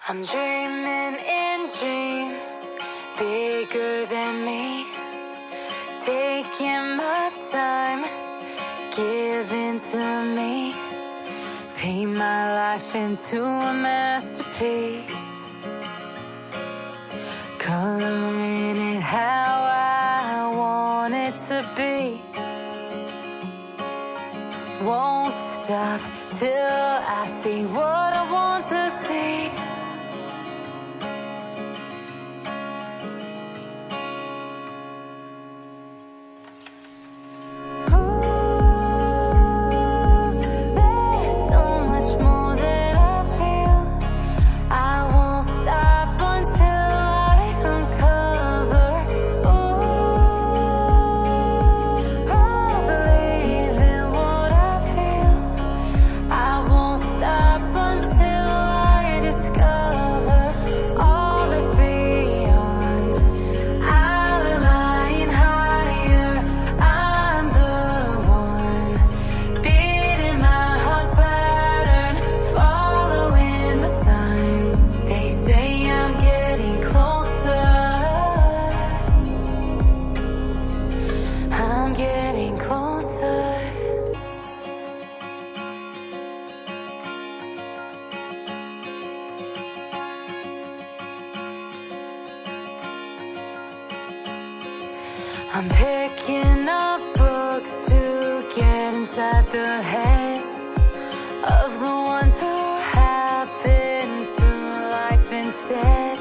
I'm dreaming in dreams bigger than me, taking my time, giving to me, paint my life into a masterpiece, coloring it how I want it to be. Won't stop till I see what I want to see. I'm picking up books to get inside the heads of the ones who happen to life instead.